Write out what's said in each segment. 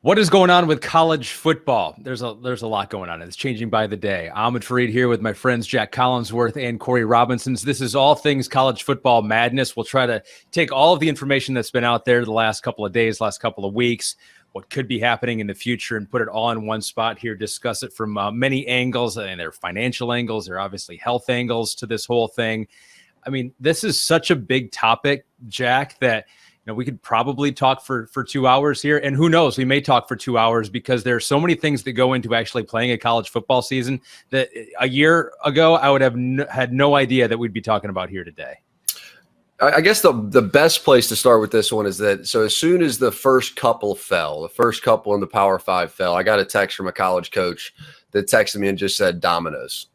What is going on with college football? There's a lot going on. It's changing by the day. Ahmed here with my friends Jac Collinsworth and Corey Robinsons. This is all things college football madness. We'll try to take all of the information that's been out there the last couple of days, last couple of weeks, what could be happening in the future, and put it all in one spot here, discuss it from many angles. And there are financial angles, there are obviously health angles to this whole thing. I mean, this is such a big topic, Jac, that we could probably talk for 2 hours here. And who knows, we may talk for 2 hours because there are so many things that go into actually playing a college football season that a year ago, I would have had no idea that we'd be talking about here today. I guess the best place to start with this one is that, so as soon as the first couple in the Power 5 fell, I got a text from a college coach that texted me and just said dominoes.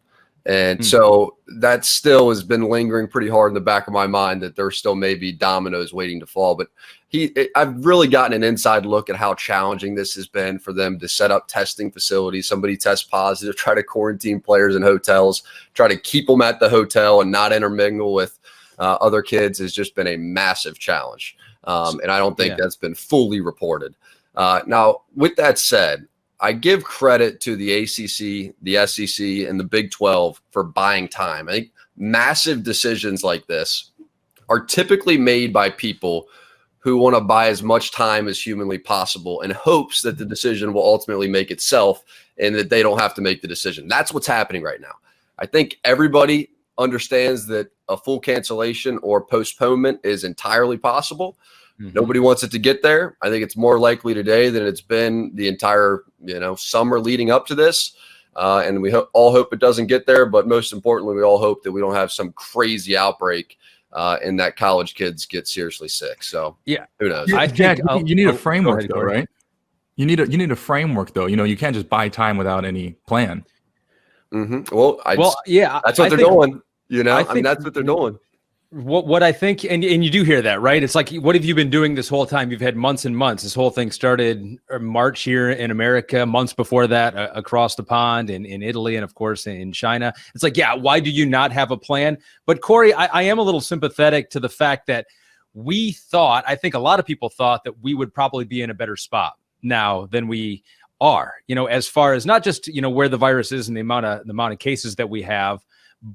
And so that still has been lingering pretty hard in the back of my mind that there still may be dominoes waiting to fall. But I've really gotten an inside look at how challenging this has been for them to set up testing facilities. Somebody tests positive, try to quarantine players in hotels, try to keep them at the hotel and not intermingle with other kids has just been a massive challenge. And I don't think that's been fully reported. Now, with that said, I give credit to the ACC, the SEC, and the Big 12 for buying time. I think massive decisions like this are typically made by people who want to buy as much time as humanly possible in hopes that the decision will ultimately make itself and that they don't have to make the decision. That's what's happening right now. I think everybody understands that a full cancellation or postponement is entirely possible. Nobody wants it to get there. I think it's more likely today than it's been the entire, summer leading up to this. And we all hope it doesn't get there. But most importantly, we all hope that we don't have some crazy outbreak and that college kids get seriously sick. So who knows? Jack, you need a framework though, right? You need a framework though. You can't just buy time without any plan. Well, that's what they're doing. That's what they're doing. What I think, and you do hear that, right? It's like, what have you been doing this whole time? You've had months and months. This whole thing started in March here in America, months before that across the pond in Italy, and of course in China. It's like, why do you not have a plan? But Corey, I am a little sympathetic to the fact that I think a lot of people thought that we would probably be in a better spot now than we are, as far as not just, where the virus is and the amount of cases that we have,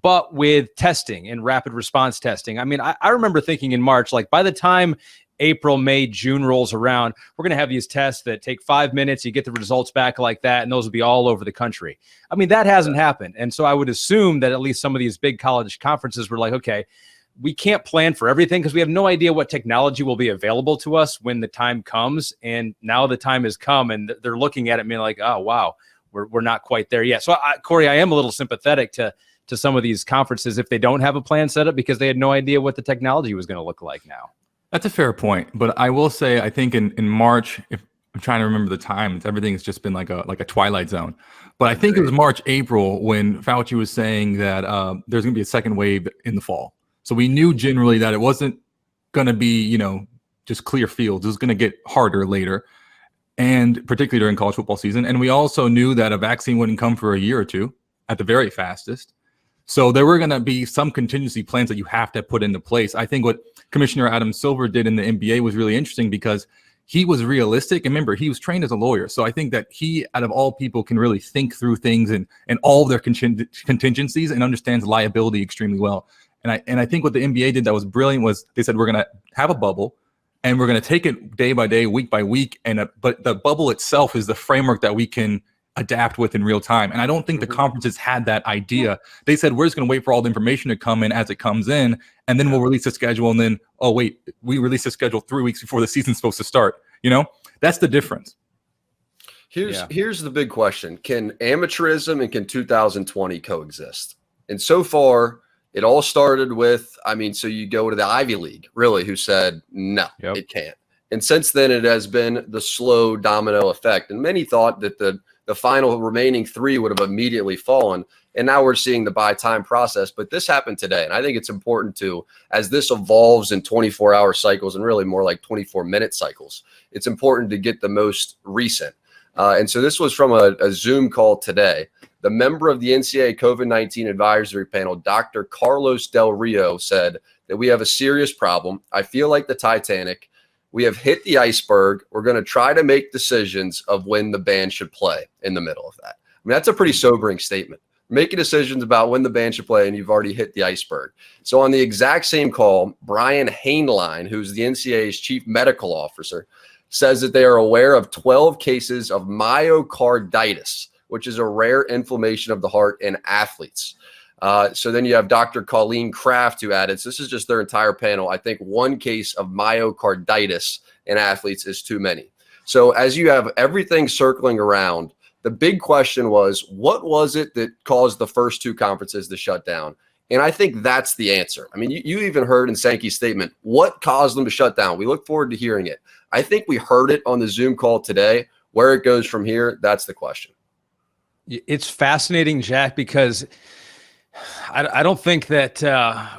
but with testing and rapid response testing. I mean, I remember thinking in March, like by the time April, May, June rolls around, we're going to have these tests that take 5 minutes. You get the results back like that, and those will be all over the country. I mean, that hasn't happened. And so I would assume that at least some of these big college conferences were like, okay, we can't plan for everything because we have no idea what technology will be available to us when the time comes. And now the time has come, and they're looking at it and being like, oh, wow, we're not quite there yet. So, Corey, I am a little sympathetic to some of these conferences if they don't have a plan set up because they had no idea what the technology was going to look like now. That's a fair point. But I will say, I think in March, if I'm trying to remember the time, everything has just been like a twilight zone. But I think it was March, April when Fauci was saying that there's going to be a second wave in the fall. So we knew generally that it wasn't going to be, just clear fields. It was going to get harder later, and particularly during college football season. And we also knew that a vaccine wouldn't come for a year or two at the very fastest. So there were going to be some contingency plans that you have to put into place. I think what Commissioner Adam Silver did in the NBA was really interesting because he was realistic. And remember, he was trained as a lawyer. So I think that he, out of all people, can really think through things and all of their contingencies and understands liability extremely well. And I think what the NBA did that was brilliant was they said, we're going to have a bubble and we're going to take it day by day, week by week. But the bubble itself is the framework that we can adapt with in real time. And I don't think the conferences had that idea. They said, we're just going to wait for all the information to come in as it comes in, and then we'll release the schedule. And then, oh, wait, we release the schedule 3 weeks before the season's supposed to start. That's the difference. Here's the big question. Can amateurism and can 2020 coexist? And so far, it all started with, so you go to the Ivy League, really, who said, no, it can't. And since then, it has been the slow domino effect. And many thought that the final remaining 3 would have immediately fallen. And now we're seeing the buy time process. But this happened today. And I think it's important to, as this evolves in 24-hour cycles and really more like 24-minute cycles, it's important to get the most recent. And so this was from a Zoom call today. The member of the NCAA COVID-19 advisory panel, Dr. Carlos Del Rio, said that we have a serious problem. I feel like the Titanic. We have hit the iceberg. We're going to try to make decisions of when the band should play in the middle of that. I mean, that's a pretty sobering statement. Making decisions about when the band should play, and you've already hit the iceberg. So on the exact same call, Brian Hainline, who's the NCAA's chief medical officer, says that they are aware of 12 cases of myocarditis, which is a rare inflammation of the heart in athletes. So then you have Dr. Colleen Kraft, who added, so this is just their entire panel. I think one case of myocarditis in athletes is too many. So as you have everything circling around, the big question was, what was it that caused the first two conferences to shut down? And I think that's the answer. I mean, you even heard in Sankey's statement, what caused them to shut down? We look forward to hearing it. I think we heard it on the Zoom call today. Where it goes from here, that's the question. It's fascinating, Jack, because I don't think that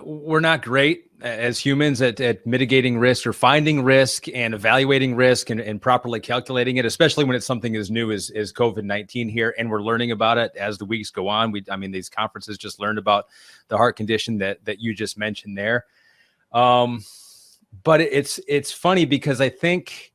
we're not great as humans at mitigating risk or finding risk and evaluating risk and properly calculating it, especially when it's something as new as COVID-19 here. And we're learning about it as the weeks go on. I mean, these conferences just learned about the heart condition that you just mentioned there. But it's funny because I think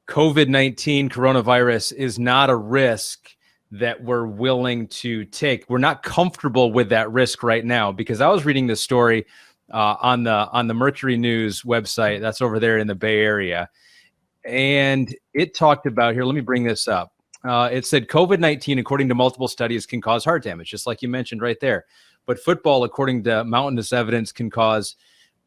COVID-19 coronavirus is not a risk that we're willing to take. We're not comfortable with that risk right now, because I was reading this story on the Mercury News website that's over there in the Bay Area, and it talked about here. Let me bring this up. It said COVID-19, according to multiple studies, can cause heart damage, just like you mentioned right there. But football, according to mountainous evidence, can cause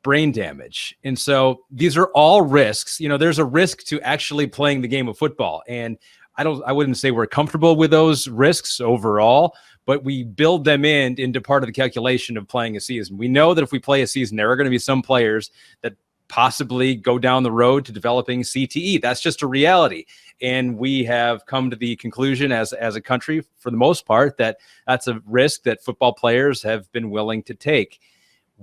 brain damage. And so these are all risks. You know, there's a risk to actually playing the game of football, and I wouldn't say we're comfortable with those risks overall, but we build them into part of the calculation of playing a season. We know that if we play a season, there are going to be some players that possibly go down the road to developing CTE. That's just a reality. And we have come to the conclusion as a country, for the most part, that that's a risk that football players have been willing to take.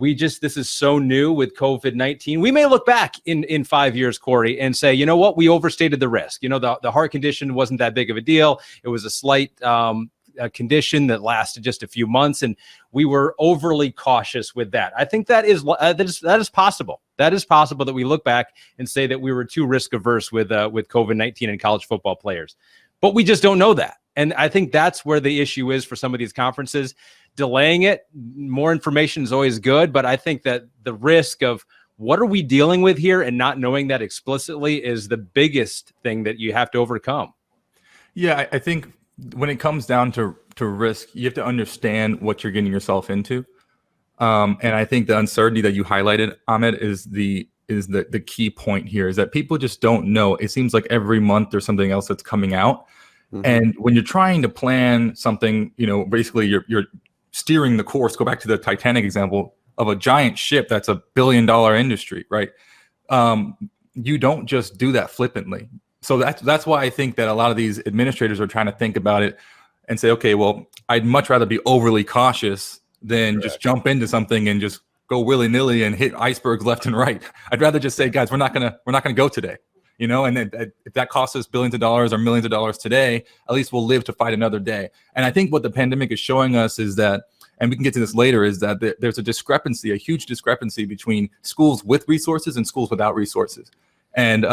This is so new with COVID-19. We may look back in 5 years, Corey, and say, you know what, we overstated the risk. You know, the heart condition wasn't that big of a deal. It was a slight a condition that lasted just a few months, and we were overly cautious with that. I think that is possible. That is possible that we look back and say that we were too risk averse with COVID-19 and college football players, but we just don't know that. And I think that's where the issue is for some of these conferences. Delaying it, more information is always good, but I think that the risk of what are we dealing with here and not knowing that explicitly is the biggest thing that you have to overcome. Yeah, I think when it comes down to risk, you have to understand what you're getting yourself into. And I think the uncertainty that you highlighted, Ahmed, is the key point here, is that people just don't know. It seems like every month there's something else that's coming out. Mm-hmm. And when you're trying to plan something, you know, basically you're steering the course, go back to the Titanic example of a giant ship that's $1 billion industry, right? You don't just do that flippantly. So that's why I think that a lot of these administrators are trying to think about it and say, okay, well, I'd much rather be overly cautious than just jump into something and just go willy-nilly and hit icebergs left and right. I'd rather just say, guys, we're not gonna go today, you know. And if that costs us billions of dollars or millions of dollars today, at least we'll live to fight another day. And I think what the pandemic is showing us is that, and we can get to this later, is that there's a huge discrepancy between schools with resources and schools without resources. And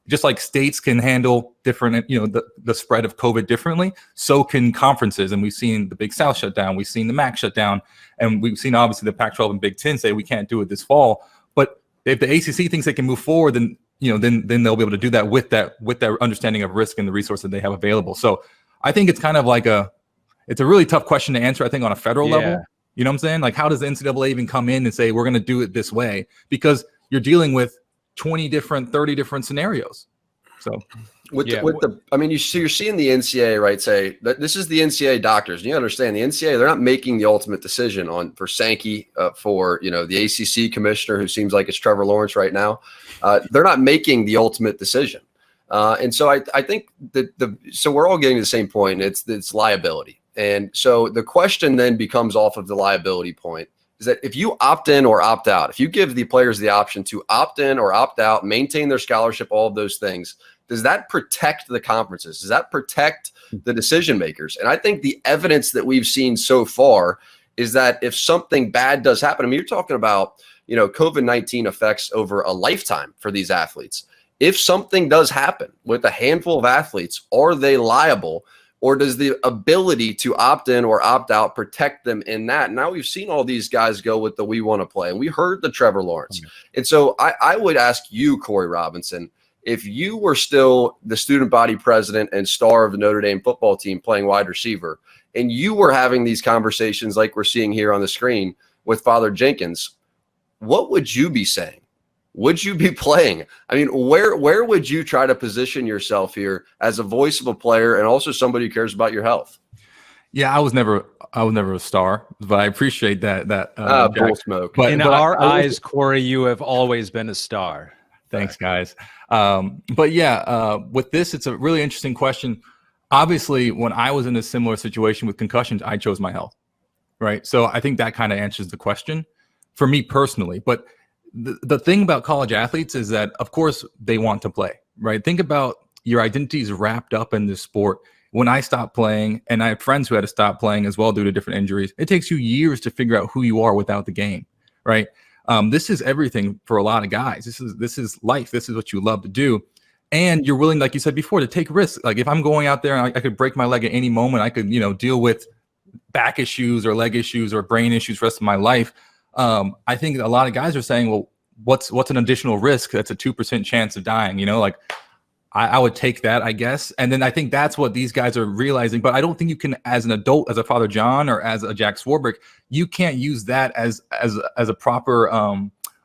just like states can handle different, you know, the spread of COVID differently, so can conferences. And we've seen the Big South shut down, we've seen the MAC shut down, and we've seen obviously the Pac-12 and Big Ten say we can't do it this fall. But if the ACC thinks they can move forward, then then they'll be able to do that with that understanding of risk and the resources they have available. So I think it's kind of like it's a really tough question to answer, I think, on a federal level. You know what I'm saying? Like, how does the NCAA even come in and say we're going to do it this way? Because you're dealing with 30 different scenarios. So you're seeing the NCAA, right, say that this is the NCAA doctors. And you understand the NCAA, they're not making the ultimate decision for Sankey, for, you know, the ACC commissioner, who seems like it's Trevor Lawrence right now. They're not making the ultimate decision. And so I think that so we're all getting to the same point. It's liability. And so the question then becomes, off of the liability point, is that if you opt in or opt out, if you give the players the option to opt in or opt out, maintain their scholarship, all of those things, does that protect the conferences? Does that protect the decision makers? And I think the evidence that we've seen so far is that if something bad does happen, I mean, you're talking about, you know, COVID-19 effects over a lifetime for these athletes. if something does happen with a handful of athletes, are they liable? Or does the ability to opt in or opt out protect them in that? Now we've seen all these guys go with the we want to play, and we heard the Trevor Lawrence. And so I would ask you, Corey Robinson, if you were still the student body president and star of the Notre Dame football team playing wide receiver, and you were having these conversations like we're seeing here on the screen with Father Jenkins, what would you be saying? Would you be playing? I mean, where would you try to position yourself here as a voice of a player and also somebody who cares about your health? Yeah, I was never a star, but I appreciate that. Bull smoke. But in our eyes, Corey, you have always been a star. Thanks, guys. But yeah, with this, it's a really interesting question. Obviously, when I was in a similar situation with concussions, I chose my health, right? So I think that kind of answers the question for me personally. But the thing about college athletes is that, of course, they want to play, right? Think about your identity is wrapped up in this sport. When I stopped playing, and I have friends who had to stop playing as well due to different injuries, it takes you years to figure out who you are without the game, right? This is everything for a lot of guys. This is life. This is what you love to do. And you're willing, like you said before, to take risks. Like if I'm going out there and I could break my leg at any moment, I could, deal with back issues or leg issues or brain issues for the rest of my life. I think a lot of guys are saying, well, what's an additional risk? That's a 2% chance of dying, I would take that, I guess. And then I think that's what these guys are realizing. But I don't think you can, as an adult, as a Father John or as a Jac Swarbrick, you can't use that as a proper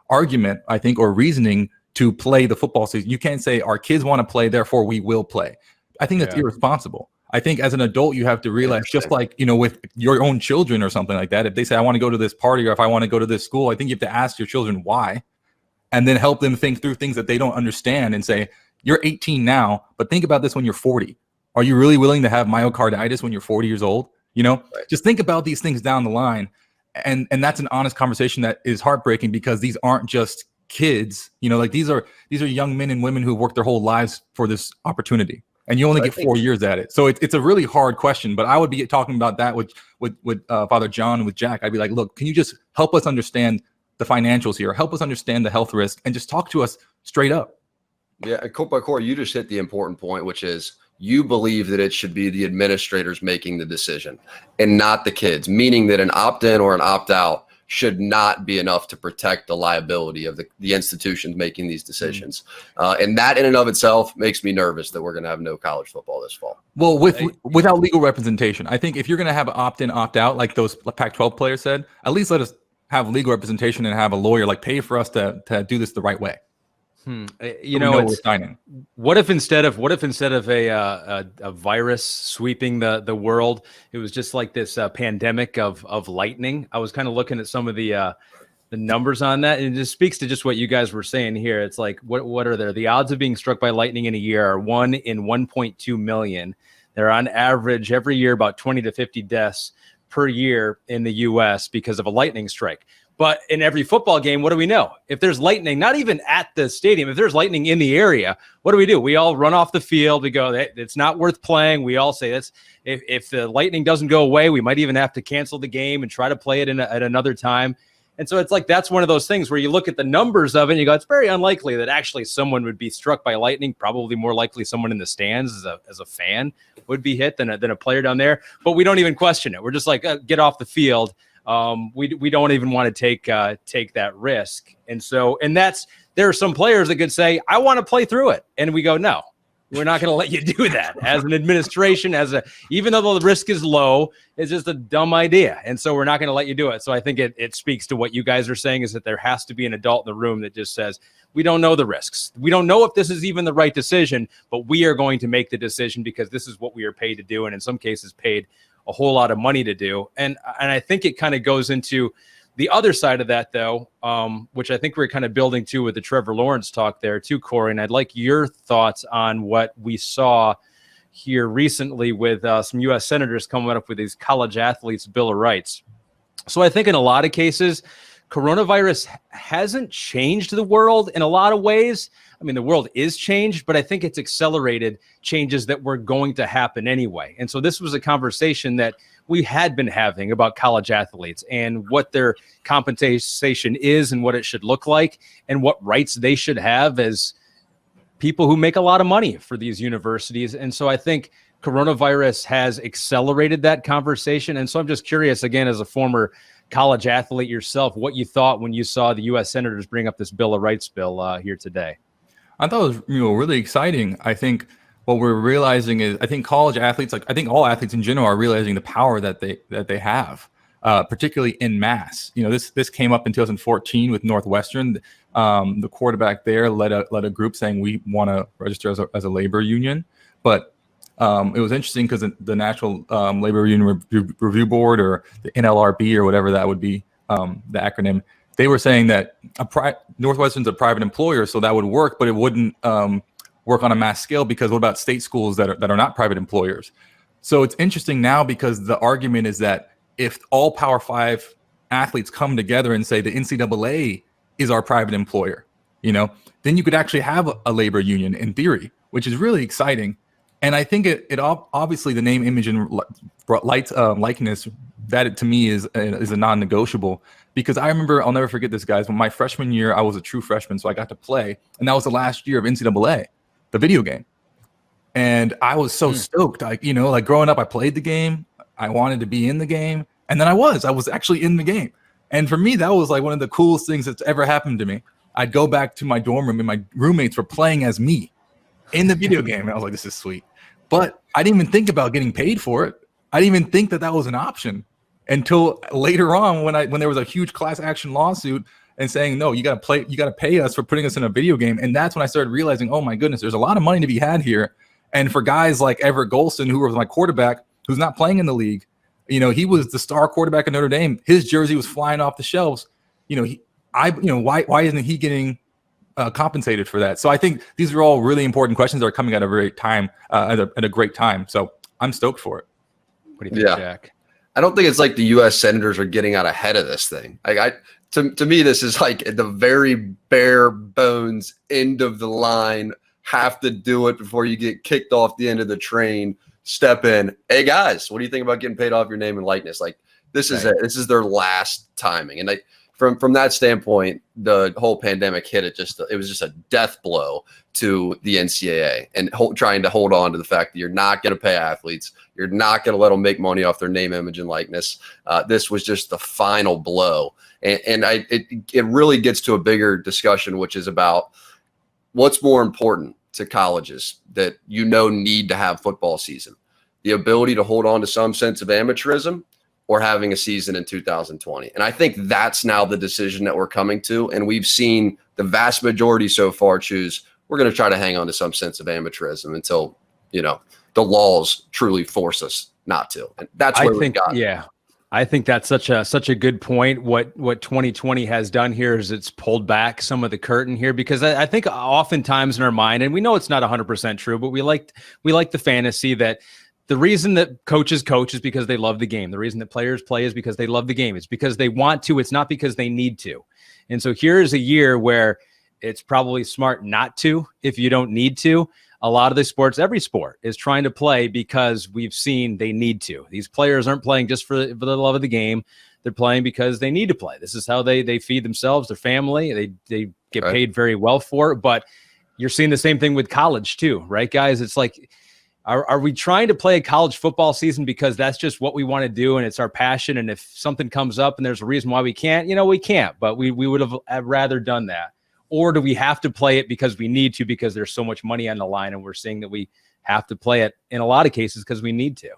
argument, I think, or reasoning to play the football season. You can't say our kids want to play, therefore we will play. I think that's irresponsible. I think as an adult, you have to realize, just like, with your own children or something like that, if they say, I want to go to this party or if I want to go to this school, I think you have to ask your children why, and then help them think through things that they don't understand and say, you're 18 now, but think about this when you're 40. Are you really willing to have myocarditis when you're 40 years old? Right. Just think about these things down the line. And that's an honest conversation that is heartbreaking, because these aren't just kids, these are young men and women who worked their whole lives for this opportunity. And you only get 4 years at it. So it's a really hard question, but I would be talking about that with Father John and with Jac. I'd be like, look, can you just help us understand the financials here? Help us understand the health risk and just talk to us straight up. Yeah, Corey, you just hit the important point, which is you believe that it should be the administrators making the decision and not the kids, meaning that an opt-in or an opt-out should not be enough to protect the liability of the institutions making these decisions. And that in and of itself makes me nervous that we're going to have no college football this fall. Well, without legal representation, I think if you're going to have an opt-in, opt-out, like those Pac-12 players said, at least let us have legal representation and have a lawyer pay for us to do this the right way. What if instead of a virus sweeping the world, it was just like this pandemic of lightning? I was kind of looking at some of the numbers on that, and it just speaks to just what you guys were saying here. It's like, what are there? The odds of being struck by lightning in a year are 1 in 1.2 million. They're on average every year about 20 to 50 deaths per year in the U.S. because of a lightning strike. But in every football game, what do we know? If there's lightning, not even at the stadium, if there's lightning in the area, what do? We all run off the field. We go, it's not worth playing. We all say that's if the lightning doesn't go away, we might even have to cancel the game and try to play it at another time. And so it's like, that's one of those things where you look at the numbers of it and you go, it's very unlikely that actually someone would be struck by lightning. Probably more likely someone in the stands as a fan would be hit than a player down there. But we don't even question it. We're just like, get off the field. We don't even want to take that risk. And there are some players that could say, I want to play through it. And we go, no, we're not going to let you do that as an administration, even though the risk is low, it's just a dumb idea. And so we're not going to let you do it. So I think it speaks to what you guys are saying, is that there has to be an adult in the room that just says, we don't know the risks. We don't know if this is even the right decision, but we are going to make the decision because this is what we are paid to do. And in some cases paid a whole lot of money to do. And I think it kind of goes into the other side of that, though, which I think we're kind of building to with the Trevor Lawrence talk there too, Corey. And I'd like your thoughts on what we saw here recently with some U.S. senators coming up with these college athletes' Bill of Rights. So I think in a lot of cases, coronavirus hasn't changed the world in a lot of ways. I mean, the world is changed, but I think it's accelerated changes that were going to happen anyway. And so this was a conversation that we had been having about college athletes and what their compensation is and what it should look like and what rights they should have as people who make a lot of money for these universities. And so I think coronavirus has accelerated that conversation. And so I'm just curious, again, as a former college athlete yourself, what you thought when you saw the U.S. Senators bring up this Bill of Rights bill here today. I thought it was really exciting. I think what we're realizing is, I think college athletes, like I think all athletes in general, are realizing the power that they have, particularly in mass. This came up in 2014 with Northwestern. The quarterback there led a group saying we want to register as a labor union, but it was interesting because the National Labor Union Review Board, or the NLRB, or whatever that would be, the acronym, they were saying that Northwestern's a private employer, so that would work, but it wouldn't work on a mass scale, because what about state schools that are not private employers? So it's interesting now, because the argument is that if all Power 5 athletes come together and say the NCAA is our private employer, then you could actually have a labor union in theory, which is really exciting. And I think it obviously, the name, image, and likeness, that to me is a non-negotiable, because I remember, I'll never forget this, guys. When my freshman year, I was a true freshman, so I got to play, and that was the last year of NCAA, the video game, and I was so stoked. Like growing up, I played the game, I wanted to be in the game, and then I was actually in the game. And for me, that was like one of the coolest things that's ever happened to me. I'd go back to my dorm room, and my roommates were playing as me in the video game, and I was like, this is sweet. But I didn't even think about getting paid for it. I didn't even think that was an option until later on, when there was a huge class action lawsuit and saying, no, you got to pay us for putting us in a video game. And that's when I started realizing, oh my goodness, there's a lot of money to be had here. And for guys like Everett Golson, who was my quarterback, who's not playing in the league, he was the star quarterback at Notre Dame. His jersey was flying off the shelves. Why isn't he getting compensated for that? So I think these are all really important questions that are coming at a great time. At a great time. So I'm stoked for it. What do you think, Jack? I don't think it's like the U.S. Senators are getting out ahead of this thing. To me, this is like at the very bare bones end of the line. Have to do it before you get kicked off the end of the train. Step in. Hey guys, what do you think about getting paid off your name and likeness? Like this is it. This is their last timing. And from that standpoint, the whole pandemic hit it was just a death blow to the NCAA, and trying to hold on to the fact that you're not going to pay athletes. You're not going to let them make money off their name, image, and likeness. This was just the final blow. And it really gets to a bigger discussion, which is about what's more important to colleges that need to have football season. The ability to hold on to some sense of amateurism, or having a season in 2020. And I think that's now the decision that we're coming to. And we've seen the vast majority so far choose, we're going to try to hang on to some sense of amateurism until, the laws truly force us not to. And that's where we've got. Yeah. I think that's such a good point. What 2020 has done here is it's pulled back some of the curtain here, because I think oftentimes in our mind, and we know it's not 100% true, but we like the fantasy that the reason that coaches coach is because they love the game. The reason that players play is because they love the game. It's because they want to. It's not because they need to. And so here's a year where it's probably smart not to if you don't need to. A lot of the sports, every sport, is trying to play because we've seen they need to. These players aren't playing just for the love of the game. They're playing because they need to play. This is how they feed themselves, their family. They get paid very well for it. But you're seeing the same thing with college too, right, guys? It's like, Are we trying to play a college football season because that's just what we want to do and it's our passion? And if something comes up and there's a reason why we can't, we can't, but we would have rather done that. Or do we have to play it because we need to, because there's so much money on the line, and we're seeing that we have to play it in a lot of cases because we need to?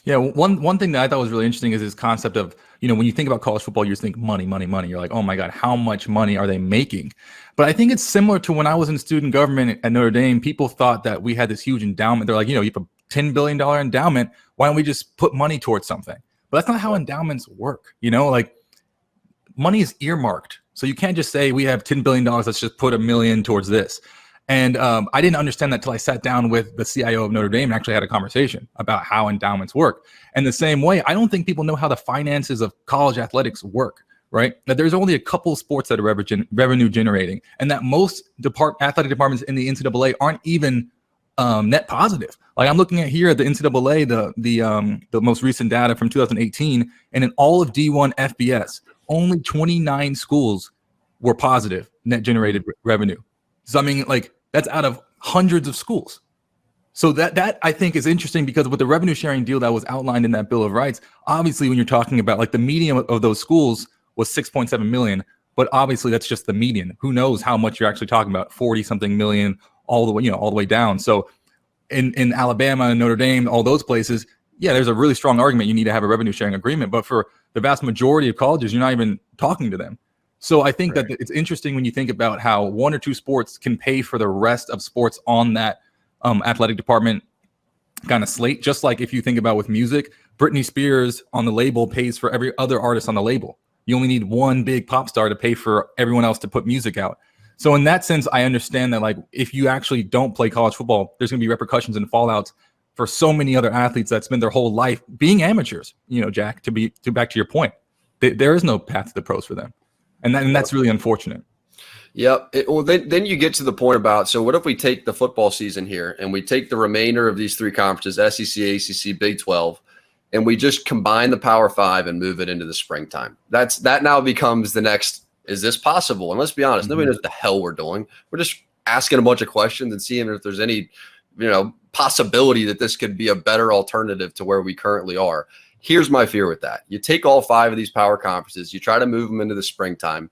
Yeah, one thing that I thought was really interesting is this concept of, when you think about college football, you just think money, money, money. You're like, oh my God, how much money are they making? But I think it's similar to when I was in student government at Notre Dame. People thought that we had this huge endowment. They're like, you have a $10 billion endowment. Why don't we just put money towards something? But that's not how endowments work. Like money is earmarked. So you can't just say we have $10 billion. Let's just put $1 million towards this. And I didn't understand that till I sat down with the CIO of Notre Dame and actually had a conversation about how endowments work. And the same way, I don't think people know how the finances of college athletics work, right? That there's only a couple sports that are revenue generating, and that most athletic departments in the NCAA aren't even net positive. Like I'm looking at here at the NCAA, the most recent data from 2018, and in all of D1 FBS, only 29 schools were positive net generated revenue. So I mean, like That's out of hundreds of schools. So that I think is interesting, because with the revenue sharing deal that was outlined in that Bill of Rights, obviously when you're talking about like the median of those schools was 6.7 million, but obviously that's just the median. Who knows how much you're actually talking about, 40 something million all the way, all the way down. So in Alabama and Notre Dame, all those places, yeah, there's a really strong argument you need to have a revenue sharing agreement, but for the vast majority of colleges, you're not even talking to them. So I think that it's interesting when you think about how one or two sports can pay for the rest of sports on that athletic department kind of slate. Just like if you think about with music, Britney Spears on the label pays for every other artist on the label. You only need one big pop star to pay for everyone else to put music out. So in that sense, I understand that, like, if you actually don't play college football, there's going to be repercussions and fallouts for so many other athletes that spend their whole life being amateurs. Jack, back to your point, there is no path to the pros for them, and that's really unfortunate. Yep. Then you get to the point about, so what if we take the football season here and we take the remainder of these three conferences, SEC, ACC, Big 12, and we just combine the Power 5 and move it into the springtime? That now becomes the next, is this possible? And let's be honest, nobody knows what the hell we're doing. We're just asking a bunch of questions and seeing if there's any, possibility that this could be a better alternative to where we currently are. Here's my fear with that. You take all 5 of these power conferences, you try to move them into the springtime.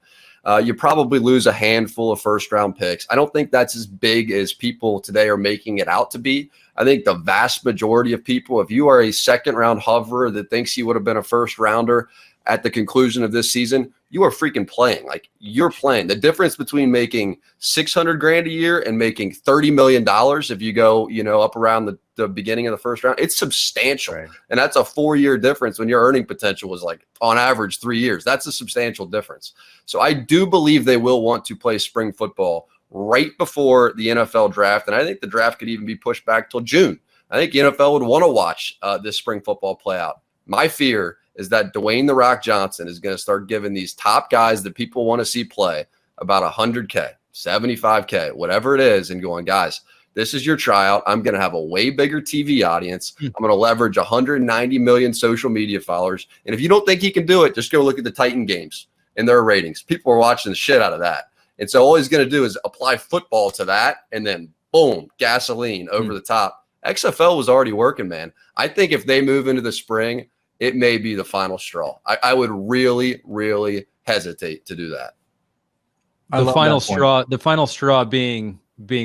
You probably lose a handful of first-round picks. I don't think that's as big as people today are making it out to be. I think the vast majority of people, if you are a second-round hoverer that thinks he would have been a first-rounder at the conclusion of this season, you are freaking playing. Like, you're playing. The difference between making $600,000 a year and making $30 million if you go, up around the beginning of the first round, it's substantial. Right. And that's a 4-year difference when your earning potential was like on average 3 years. That's a substantial difference. So I do believe they will want to play spring football right before the NFL draft. And I think the draft could even be pushed back till June. I think the NFL would want to watch this spring football play out. My fear is that Dwayne "The Rock" Johnson is going to start giving these top guys that people want to see play about $100K, $75K, whatever it is, and going, guys, this is your tryout. I'm going to have a way bigger TV audience. I'm going to leverage 190 million social media followers. And if you don't think he can do it, just go look at the Titan games and their ratings. People are watching the shit out of that. And so all he's going to do is apply football to that, and then boom, gasoline over the top. XFL was already working, man. I think if they move into the spring, it may be the final straw. I would really, really hesitate to do that. The final straw being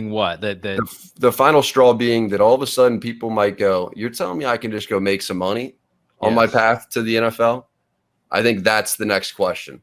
what? The final straw being that all of a sudden people might go, you're telling me I can just go make some money on my path to the NFL? I think that's the next question.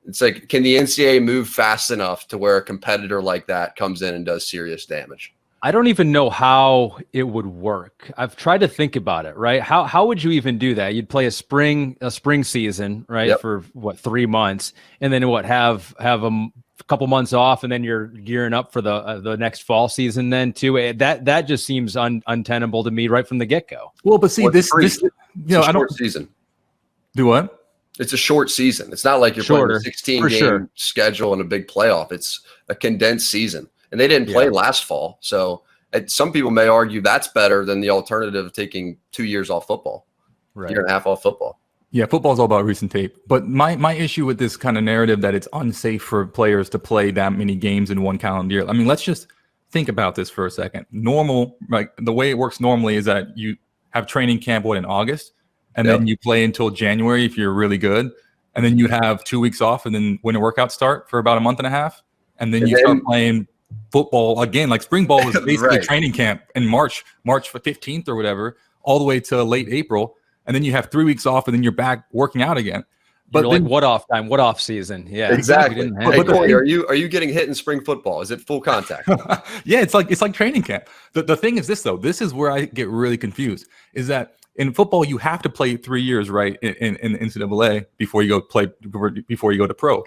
It's like, can the NCAA move fast enough to where a competitor like that comes in and does serious damage? I don't even know how it would work. I've tried to think about it, right? How would you even do that? You'd play a spring season, right? Yep. For 3 months, and then have a couple months off, and then you're gearing up for the next fall season then too. That just seems untenable to me right from the get-go. Well, but see, this I don't season. Do what? It's a short season. It's not like you're playing a 16-game schedule and a big playoff. It's a condensed season. And they didn't play last fall. So some people may argue that's better than the alternative of taking 2 years off football, year and a half off football. Yeah, football is all about recent tape. But my issue with this kind of narrative that it's unsafe for players to play that many games in one calendar year. I mean, let's just think about this for a second. The way it works normally is that you have training camp in August, and then you play until January if you're really good. And then you have 2 weeks off, and then winter workouts start for about a month and a half. And then you start playing football again. Like spring ball was basically training camp in March 15th or whatever, all the way to late April, and then you have 3 weeks off, and then you're back working out again. But then, what off time? What off season? Yeah, exactly. Hey, Corey, are you getting hit in spring football? Is it full contact? Yeah, it's like training camp. The thing is this though. This is where I get really confused. Is that in football you have to play 3 years, right, in the NCAA before you go to pro.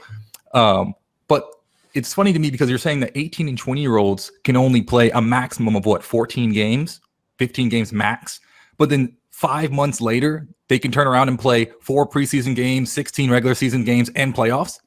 But it's funny to me because you're saying that 18 and 20-year-olds can only play a maximum of 14 games, 15 games max. But then 5 months later, they can turn around and play 4 preseason games, 16 regular season games, and playoffs.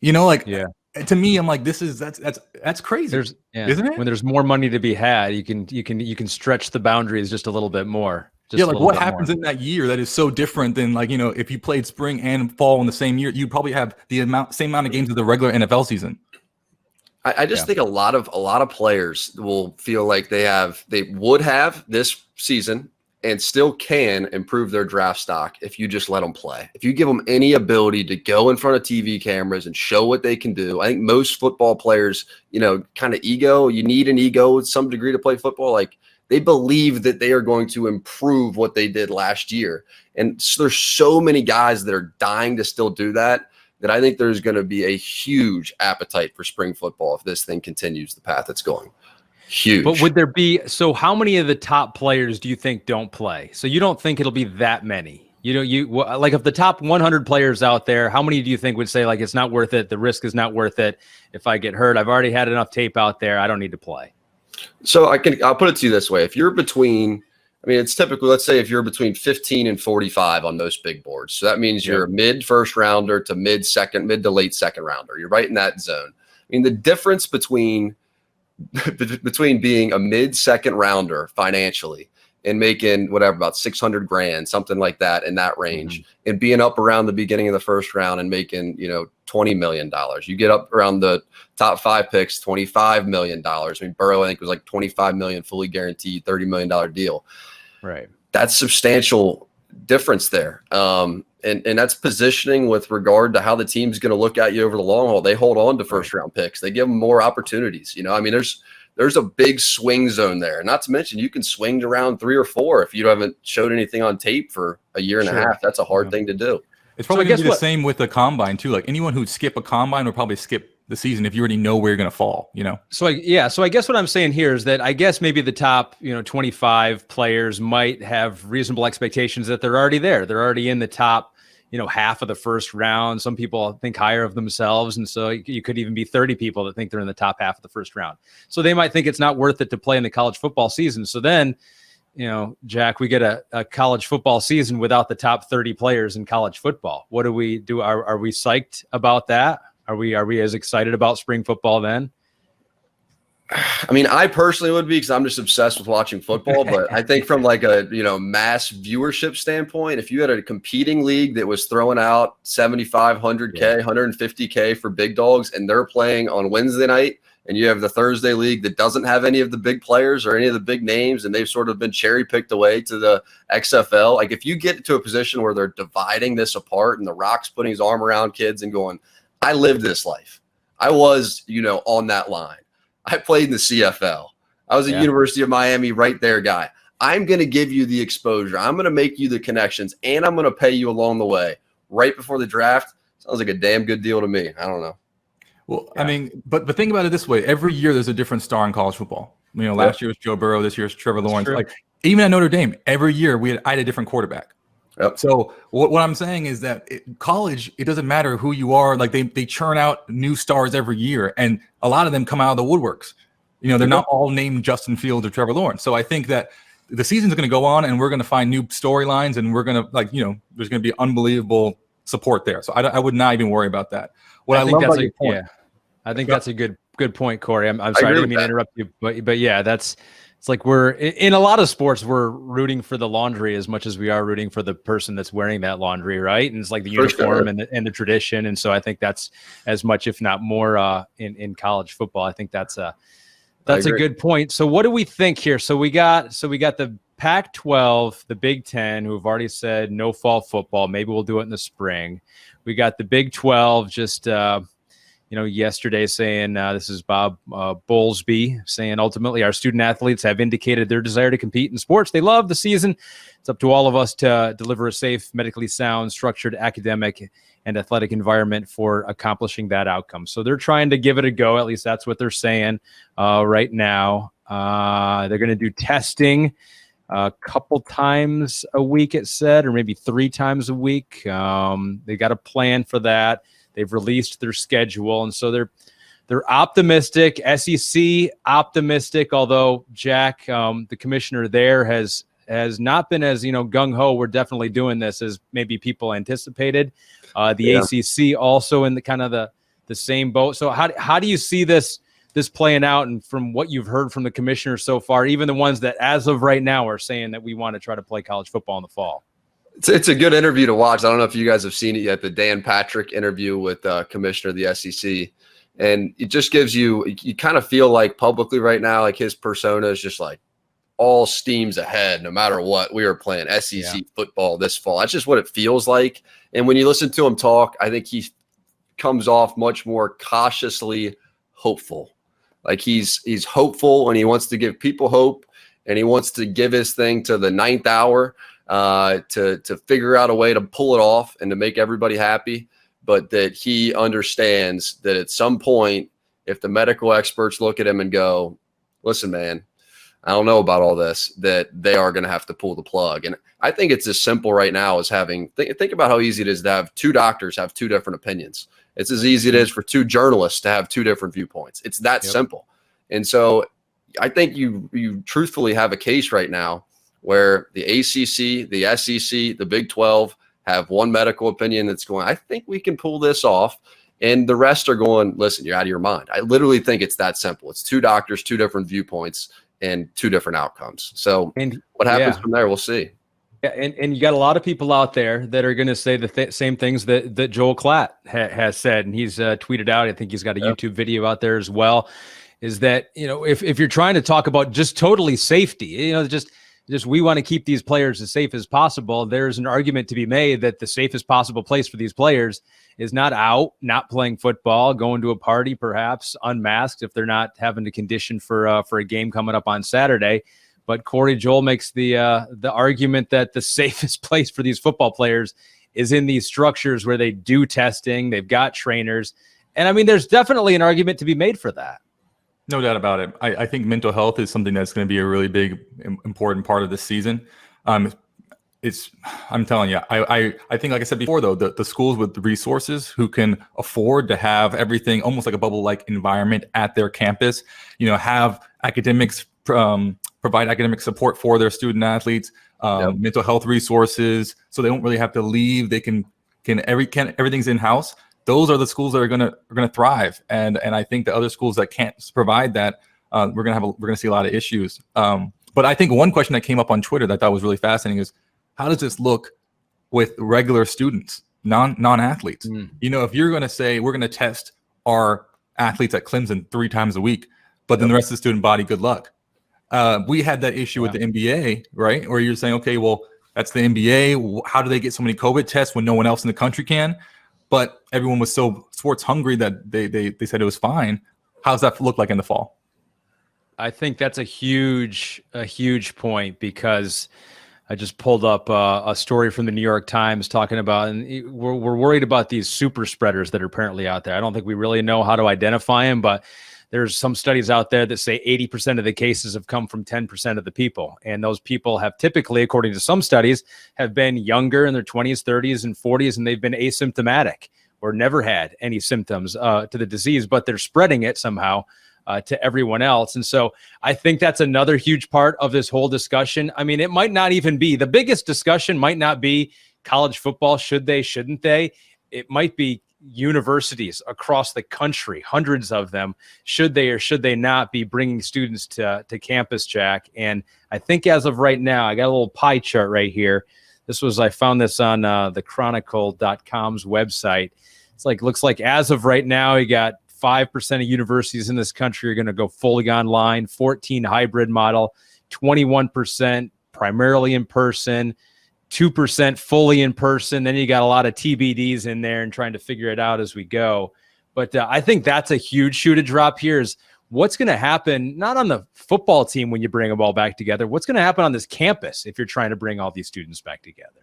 To me, I'm like, that's crazy. Isn't it? When there's more money to be had, you can stretch the boundaries just a little bit more. What happens in that year that is so different than if you played spring and fall in the same year, you'd probably have the same amount of games as the regular NFL season. I just think a lot of players will feel like they would have this season and still can improve their draft stock if you just let them play. If you give them any ability to go in front of TV cameras and show what they can do. I think most football players, kind of ego, you need an ego to some degree to play football. Like, they believe that they are going to improve what they did last year. And so there's so many guys that are dying to still do that I think there's going to be a huge appetite for spring football if this thing continues the path it's going. Huge. But would there be, so how many of the top players do you think don't play? So you don't think it'll be that many? Like, of the top 100 players out there, how many do you think would say, like, it's not worth it, the risk is not worth it, if I get hurt, I've already had enough tape out there, I don't need to play? So I'll put it to you this way. If you're between, it's typically, let's say if you're between 15 and 45 on most big boards. So that means you're a mid first rounder to mid to late second rounder. You're right in that zone. The difference between being a mid second rounder financially and making about 600 grand, something like that in that range, and being up around the beginning of the first round and making, $20 million. You get up around the top 5 picks, $25 million. Burrow, I think, was like $25 million, fully guaranteed, $30 million deal. Right. That's substantial difference there. And that's positioning with regard to how the team's going to look at you over the long haul. They hold on to first round picks. They give them more opportunities. There's a big swing zone there. Not to mention, you can swing to round 3 or 4 if you haven't showed anything on tape for a year and a half. That's a hard thing to do. It's probably going to be the same with the combine too. Like, anyone who'd skip a combine would probably skip the season if you already know where you're going to fall, So I guess what I'm saying here is that I guess maybe the top, 25 players might have reasonable expectations that they're already there. They're already in the top, half of the first round. Some people think higher of themselves. And so you could even be 30 people that think they're in the top half of the first round. So they might think it's not worth it to play in the college football season. So then, Jack, we get a college football season without the top 30 players in college football. What do we do? Are we psyched about that? Are we as excited about spring football then? I personally would be, because I'm just obsessed with watching football. But I think from like a mass viewership standpoint, if you had a competing league that was throwing out 75, 100K, 150K for big dogs, and they're playing on Wednesday night, and you have the Thursday league that doesn't have any of the big players or any of the big names, and they've sort of been cherry picked away to the XFL. Like, if you get to a position where they're dividing this apart and The Rock's putting his arm around kids and going, I lived this life. I was, on that line. I played in the CFL. I was a University of Miami right there guy. I'm going to give you the exposure. I'm going to make you the connections, and I'm going to pay you along the way. Right before the draft, sounds like a damn good deal to me. I don't know. Well, but think about it this way. Every year there's a different star in college football. Last year was Joe Burrow. This year's Trevor Lawrence. Like, even at Notre Dame, every year I had a different quarterback. Yep. So what I'm saying is that college, it doesn't matter who you are. Like, they churn out new stars every year, and a lot of them come out of the woodworks. They're not all named Justin Fields or Trevor Lawrence. So I think that the season's going to go on, and we're going to find new storylines, and we're going to there's going to be unbelievable support there. So I would not even worry about that. What I love about your point. I think that's a good point, Corey. I'm sorry, I didn't mean to interrupt you, but yeah, it's like we're in a lot of sports, we're rooting for the laundry as much as we are rooting for the person that's wearing that laundry, right? And it's like the uniform and the tradition. And so I think that's as much, if not more, in college football. I think that's a good point. So what do we think here? So we got the Pac-12, the Big Ten, who have already said no fall football. Maybe we'll do it in the spring. We got the Big 12 just yesterday saying, this is Bob Bowlesby saying, ultimately our student athletes have indicated their desire to compete in sports they love. The season, it's up to all of us to deliver a safe, medically sound, structured academic and athletic environment for accomplishing that outcome. So they're trying to give it a go. At least that's what they're saying right now. They're going to do testing a couple times a week, it said, or maybe 3 times a week. They got a plan for that. They've released their schedule, and so they're optimistic. SEC optimistic, although Jack, the commissioner there, has not been as gung ho. We're definitely doing this as maybe people anticipated. The ACC also in the kind of the same boat. So how do you see this playing out? And from what you've heard from the commissioner so far, even the ones that as of right now are saying that we want to try to play college football in the fall. It's a good interview to watch. I don't know if you guys have seen it yet, the Dan Patrick interview with Commissioner of the SEC. And it just gives you kind of feel like publicly right now, like his persona is just like all steams ahead, no matter what. We are playing SEC football this fall. That's just what it feels like. And when you listen to him talk, I think he comes off much more cautiously hopeful. Like he's hopeful and he wants to give people hope, and he wants to give his thing to the ninth hour to figure out a way to pull it off and to make everybody happy. But that he understands that at some point, if the medical experts look at him and go, listen, man, I don't know about all this, that they are going to have to pull the plug. And I think it's as simple right now as having, think about how easy it is to have two doctors have two different opinions. It's as easy as it is for two journalists to have two different viewpoints. It's that simple. And so I think you truthfully have a case right now where the ACC, the SEC, the Big 12 have one medical opinion that's going, I think we can pull this off. And the rest are going, listen, you're out of your mind. I literally think it's that simple. It's two doctors, two different viewpoints, and two different outcomes. So what happens from there, we'll see. Yeah, and you got a lot of people out there that are going to say the same things that Joel Klatt has said, and he's tweeted out. I think he's got a YouTube video out there as well. Is that, if you're trying to talk about just totally safety, just we want to keep these players as safe as possible. There's an argument to be made that the safest possible place for these players is not out, not playing football, going to a party, perhaps unmasked if they're not having to condition for a game coming up on Saturday. But Corey, Joel makes the argument that the safest place for these football players is in these structures where they do testing, they've got trainers. And I mean, there's definitely an argument to be made for that. No doubt about it. I think mental health is something that's going to be a really big, important part of this season. I'm telling you, I think, like I said before, though, the schools with the resources who can afford to have everything almost like a bubble-like environment at their campus, have academics, provide academic support for their student athletes, mental health resources, so they don't really have to leave. They can everything's in-house. Those are the schools that are going to thrive, and I think the other schools that can't provide that, we're going to see a lot of issues. But I think one question that came up on Twitter that I thought was really fascinating is, how does this look with regular students, non-athletes? If you're going to say we're going to test our athletes at Clemson 3 times a week, but then the rest of the student body, good luck. We had that issue with the NBA, right? Where you're saying, okay, well, that's the NBA. How do they get so many COVID tests when no one else in the country can? But everyone was so sports hungry that they said it was fine. How does that look like in the fall? I think that's a huge point, because I just pulled up a story from the New York Times talking about, and we're worried about these super spreaders that are apparently out there. I don't think we really know how to identify them, but there's some studies out there that say 80% of the cases have come from 10% of the people. And those people have typically, according to some studies, have been younger in their 20s, 30s, and 40s, and they've been asymptomatic or never had any symptoms to the disease, but they're spreading it somehow to everyone else. And so I think that's another huge part of this whole discussion. I mean, it might not even be, the biggest discussion might not be college football, should they, shouldn't they? It might be universities across the country, hundreds of them, should they or should they not be bringing students to campus, Jac? And I think as of right now, I got a little pie chart right here. I found this on the chronicle.com's website. Looks like as of right now, you got 5% of universities in this country are going to go fully online, 14 hybrid model, 21% primarily in person, 2% fully in person. Then you got a lot of TBDs in there and trying to figure it out as we go. But I think that's a huge shoe to drop here, is what's going to happen, not on the football team when you bring them all back together, what's going to happen on this campus if you're trying to bring all these students back together?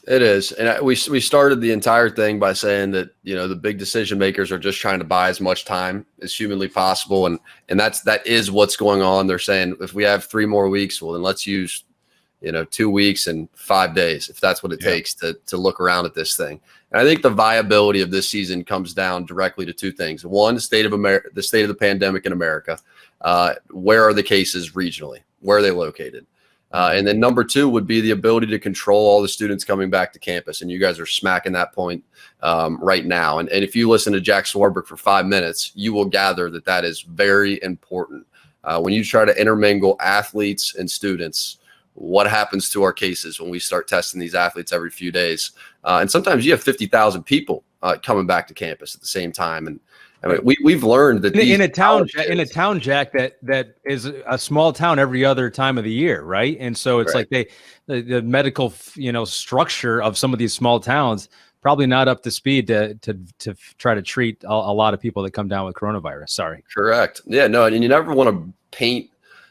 It is. And we started the entire thing by saying that, the big decision makers are just trying to buy as much time as humanly possible. And that is what's going on. They're saying, if we have 3 more weeks, well, then let's use 2 weeks and 5 days, if that's what it takes to look around at this thing. And I think the viability of this season comes down directly to 2 things. One, the state of the pandemic in America. Where are the cases regionally? Where are they located? And then number 2 would be the ability to control all the students coming back to campus. And you guys are smacking that point right now. And if you listen to Jack Swarbrick for 5 minutes, you will gather that is very important. When you try to intermingle athletes and students, what happens to our cases when we start testing these athletes every few days? And sometimes you have 50,000 people coming back to campus at the same time. I mean, we've learned that in a town, Jack, that is a small town every other time of the year, right? And so it's like the medical, structure of some of these small towns probably not up to speed to try to treat a lot of people that come down with coronavirus. Sorry. Correct. Yeah, no, and you never want to paint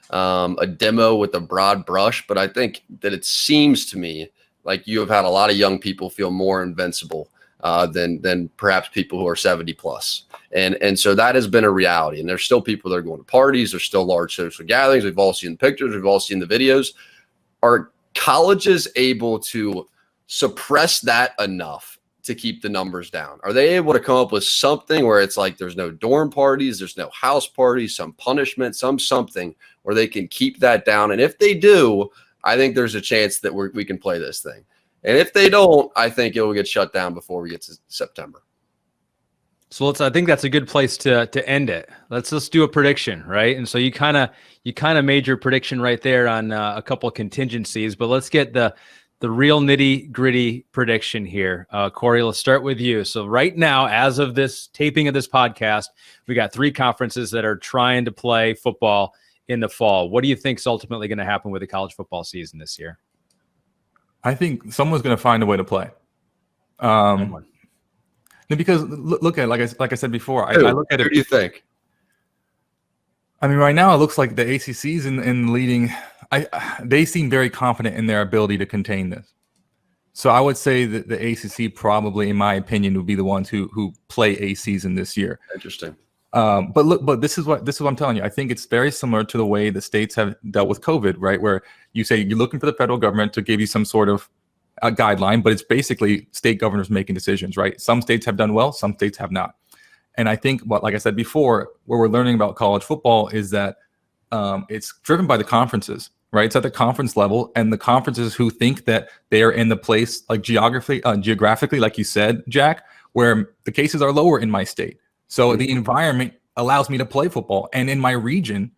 a demo with a broad brush, but I think that it seems to me like you have had a lot of young people feel more invincible than perhaps people who are 70 plus. And so that has been a reality. And there's still people that are going to parties. There's still large social gatherings. We've all seen the pictures. We've all seen the videos. Are colleges able to suppress that enough to keep the numbers down? Are they able to come up with something where it's like there's no dorm parties, there's no house parties, some punishment, something where they can keep that down? And if they do, I think there's a chance that we can play this thing. And if they don't, I think it will get shut down before we get to September. So I think that's a good place to end it. Let's do a prediction, right? And so you kind of made your prediction right there on a couple of contingencies, but let's get the real nitty gritty prediction here. Corey, let's start with you. So right now, as of this taping of this podcast, we got 3 conferences that are trying to play football in the fall. What do you think is ultimately going to happen with the college football season this year? I think someone's going to find a way to play. Because look at it, like I said before, I look at it. What do you think? I mean, right now it looks like the ACC's in leading. They seem very confident in their ability to contain this. So I would say that the ACC probably, in my opinion, would be the ones who play a season this year. Interesting. But this is what I'm telling you. I think it's very similar to the way the states have dealt with COVID, right? Where you say you're looking for the federal government to give you some sort of a guideline, but it's basically state governors making decisions, right? Some states have done well, some states have not. And I think like I said before, where we're learning about college football is that it's driven by the conferences, right? It's at the conference level, and the conferences who think that they are in the place, like geographically, like you said, Jack, where the cases are lower in my state. So the environment allows me to play football. And in my region,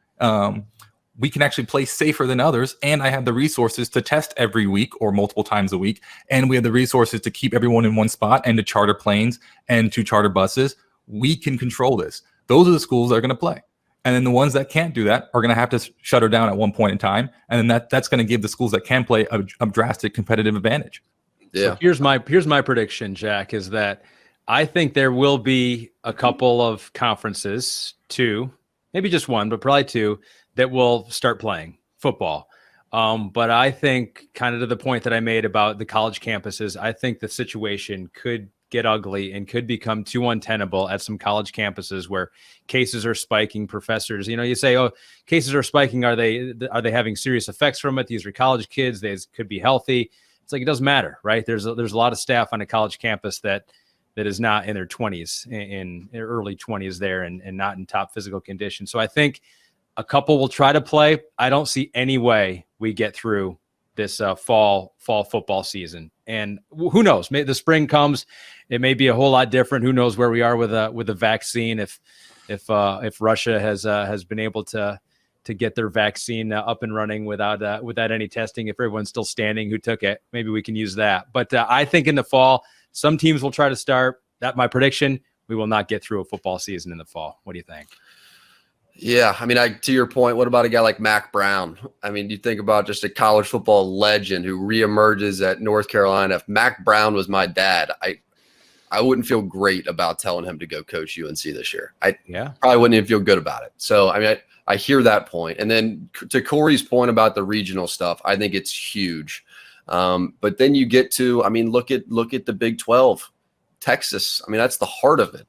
we can actually play safer than others. And I have the resources to test every week or multiple times a week. And we have the resources to keep everyone in one spot and to charter planes and to charter buses. We can control this. Those are the schools that are going to play. And then the ones that can't do that are going to have to shut her down at one point in time. And then that's going to give the schools that can play a drastic competitive advantage. Yeah. So here's my prediction, Jack, is that I think there will be a couple of conferences, 2, maybe just 1, but probably 2, that will start playing football. But I think, kind of to the point that I made about the college campuses, I think the situation could get ugly and could become too untenable at some college campuses where cases are spiking. Professors, you say, oh, cases are spiking. Are they having serious effects from it? These are college kids. They could be healthy. It's like, it doesn't matter, right? There's a lot of staff on a college campus that is not in their 20s, in their early 20s there, and not in top physical condition. So I think a couple will try to play. I don't see any way we get through this fall football season. And who knows? Maybe the spring comes, it may be a whole lot different. Who knows where we are with a vaccine? If Russia has been able to get their vaccine up and running without any testing, if everyone's still standing who took it, maybe we can use that. But I think in the fall, some teams will try to start. That's my prediction. We will not get through a football season in the fall. What do you think? Yeah, I mean, to your point, what about a guy like Mac Brown? I mean, you think about just a college football legend who reemerges at North Carolina. If Mac Brown was my dad, I wouldn't feel great about telling him to go coach UNC this year. I probably wouldn't even feel good about it. So, I mean, I hear that point. And then to Corey's point about the regional stuff, I think it's huge. But then you get to, I mean, look at the Big 12, Texas. I mean, that's the heart of it.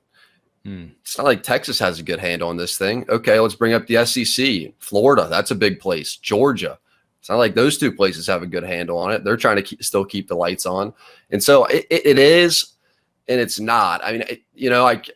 It's not like Texas has a good handle on this thing. Okay, let's bring up the SEC. Florida, that's a big place. Georgia. It's not like those 2 places have a good handle on it. They're trying to still keep the lights on. And so it is, and it's not. I mean,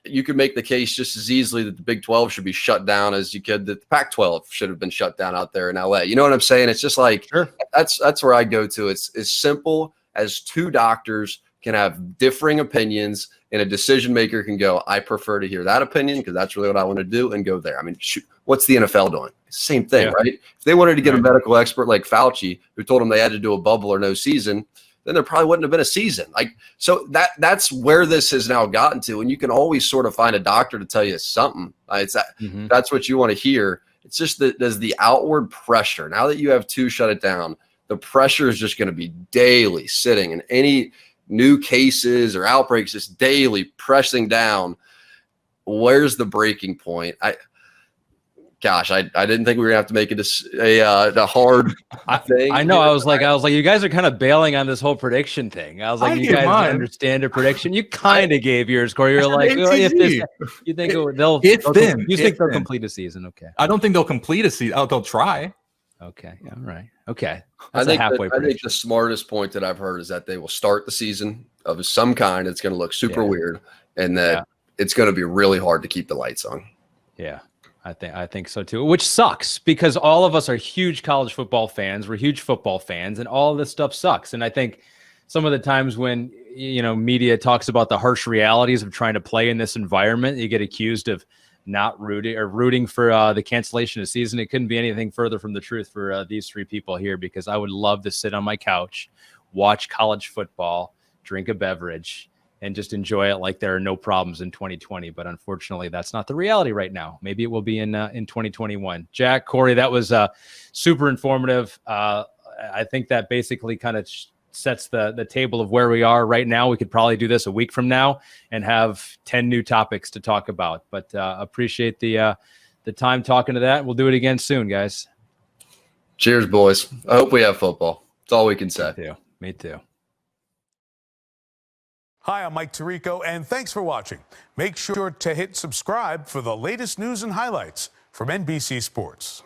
you could make the case just as easily that the Big 12 should be shut down as you could that the Pac-12 should have been shut down out there in LA. You know what I'm saying? It's just like, sure. That's where I go to. It's as simple as 2 doctors can have differing opinions, and a decision maker can go, I prefer to hear that opinion because that's really what I want to do, and go there. I mean, shoot, what's the NFL doing? Same thing, right? If they wanted to get a medical expert like Fauci who told them they had to do a bubble or no season, then there probably wouldn't have been a season. Like, so that's where this has now gotten to, and you can always sort of find a doctor to tell you something. That's what you want to hear. It's just that there's the outward pressure. Now that you have 2 shut it down, the pressure is just going to be daily sitting, and any new cases or outbreaks just daily pressing down. Where's the breaking point? I didn't think we were gonna have to make it a hard thing. I know. I was like, you guys are kind of bailing on this whole prediction thing. I was like, you guys understand a prediction. You kind of gave yours, Corey. You're like, well, you think they'll complete a season? Okay. I don't think they'll complete a season. Oh, they'll try. Okay. All right. Okay. I think the smartest point that I've heard is that they will start the season of some kind. It's going to look super weird, and that it's going to be really hard to keep the lights on. Yeah. I think so too, which sucks because all of us are huge college football fans. We're huge football fans, and all of this stuff sucks. And I think some of the times when, media talks about the harsh realities of trying to play in this environment, you get accused of not rooting for the cancellation of season. It couldn't be anything further from the truth for these 3 people here, because I would love to sit on my couch, watch college football, drink a beverage, and just enjoy it like there are no problems in 2020. But unfortunately, that's not the reality right now. Maybe it will be in 2021. Jac, Corey, that was super informative. I think that basically kind of sets the table of where we are right now. We could probably do this a week from now and have 10 new topics to talk about. But appreciate the time talking to that. We'll do it again soon, guys. Cheers, boys. I hope we have football. That's all we can say. Me too. Hi, I'm Mike Tirico, and thanks for watching. Make sure to hit subscribe for the latest news and highlights from NBC Sports.